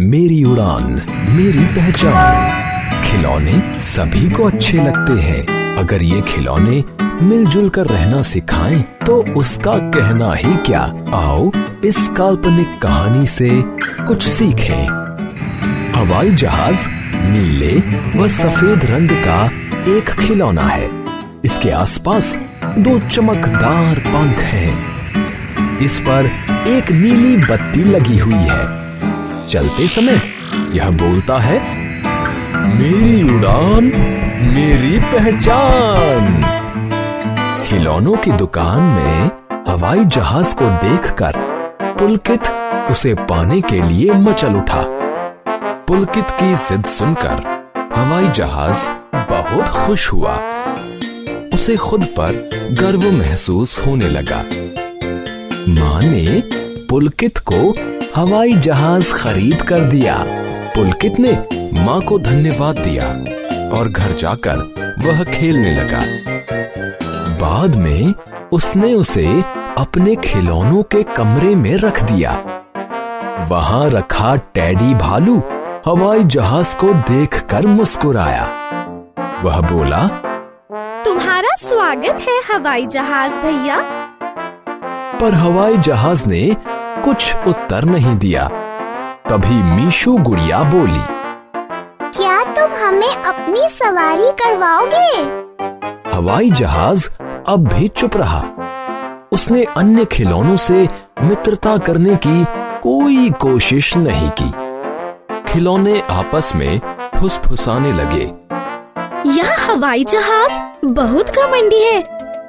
मेरी उड़ान मेरी पहचान। खिलौने सभी को अच्छे लगते हैं। अगर ये खिलौने मिलजुल कर रहना सिखाएं तो उसका कहना ही क्या। आओ इस काल्पनिक कहानी से कुछ सीखें। हवाई जहाज नीले व सफेद रंग का एक खिलौना है। इसके आसपास दो चमकदार पंख हैं। इस पर एक नीली बत्ती लगी हुई है। चलते समय यह बोलता है, मेरी उड़ान मेरी पहचान। खिलौनों की दुकान में हवाई जहाज को देखकर पुलकित उसे पाने के लिए मचल उठा। पुलकित की जिद सुनकर हवाई जहाज बहुत खुश हुआ। उसे खुद पर गर्व महसूस होने लगा। माँ ने पुलकित को हवाई जहाज खरीद कर दिया। पुलकित ने माँ को धन्यवाद दिया और घर जाकर वह खेलने लगा। बाद में उसने उसे अपने खिलौनों के कमरे में रख दिया। वहां रखा टेडी भालू हवाई जहाज को देखकर मुस्कुराया। वह बोला, तुम्हारा स्वागत है हवाई जहाज भैया। पर हवाई जहाज ने कुछ उत्तर नहीं दिया। तभी मीशू गुड़िया बोली, क्या तुम हमें अपनी सवारी करवाओगे? हवाई जहाज अब भी चुप रहा। उसने अन्य खिलौनों से मित्रता करने की कोई कोशिश नहीं की। खिलौने आपस में फुसफुसाने लगे। यह हवाई जहाज बहुत घमंडी है।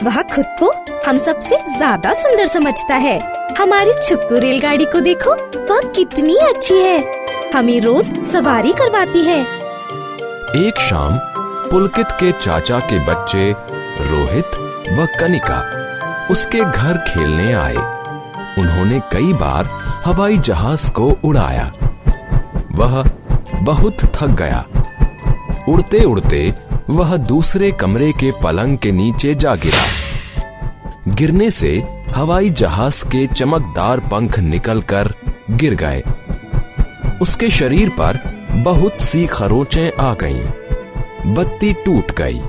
वह खुद को हम सबसे ज्यादा सुंदर समझता है। हमारी छुक्कू रेलगाड़ी को देखो, वह कितनी अच्छी है। हमें रोज सवारी करवाती है। एक शाम पुलकित के चाचा के बच्चे रोहित व कनिका उसके घर खेलने आए। उन्होंने कई बार हवाई जहाज को उड़ाया। वह बहुत थक गया। उड़ते उड़ते वह दूसरे कमरे के पलंग के नीचे जा गिरा। गिरने से हवाई जहाज के चमकदार पंख निकलकर गिर गए। उसके शरीर पर बहुत सी खरोंचें आ गईं। बत्ती टूट गई।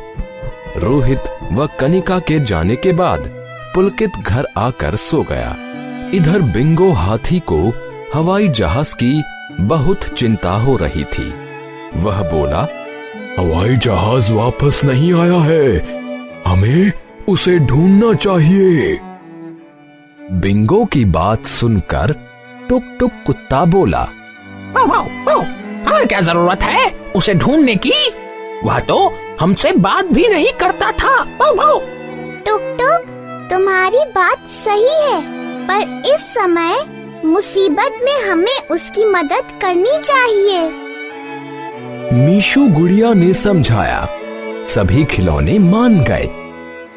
रोहित व कनिका के जाने के बाद पुलकित घर आकर सो गया। इधर बिंगो हाथी को हवाई जहाज की बहुत चिंता हो रही थी। वह बोला, हवाई जहाज वापस नहीं आया है। हमें उसे ढूंढना चाहिए। बिंगो की बात सुनकर टुक टुक कुत्ता बोला, हमें क्या जरूरत है उसे ढूंढने की? वह तो हमसे बात भी नहीं करता था। टुक टुक, तुम्हारी बात सही है, पर इस समय मुसीबत में हमें उसकी मदद करनी चाहिए। मीशू गुड़िया ने समझाया। सभी खिलौने मान गए।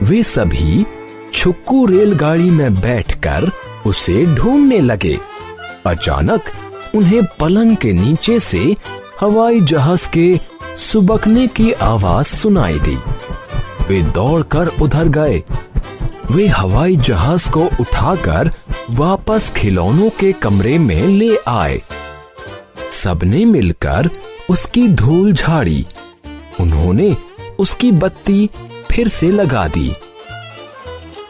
वे सभी छुक्कू रेलगाड़ी में बैठकर उसे ढूंढने लगे। अचानक उन्हें पलंग के नीचे से हवाई जहाज के सुबकने की आवाज सुनाई दी। वे दौड़कर उधर गए। वे हवाई जहाज को उठाकर वापस खिलौनों के कमरे में ले आए। सबने मिलकर उसकी धूल झाड़ी। उन्होंने उसकी बत्ती फिर से लगा दी।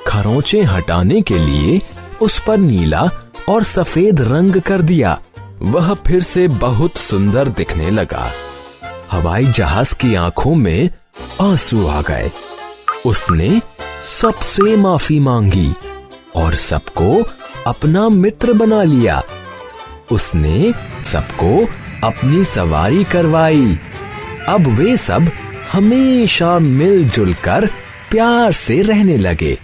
खरोंचें हटाने के लिए उस पर नीला और सफेद रंग कर दिया। वह फिर से बहुत सुंदर दिखने लगा। हवाई जहाज की आंखों में आंसू आ गए। उसने सबसे माफी मांगी और सबको अपना मित्र बना लिया। उसने सबको अपनी सवारी करवाई। अब वे सब हमेशा मिलजुल कर प्यार से रहने लगे।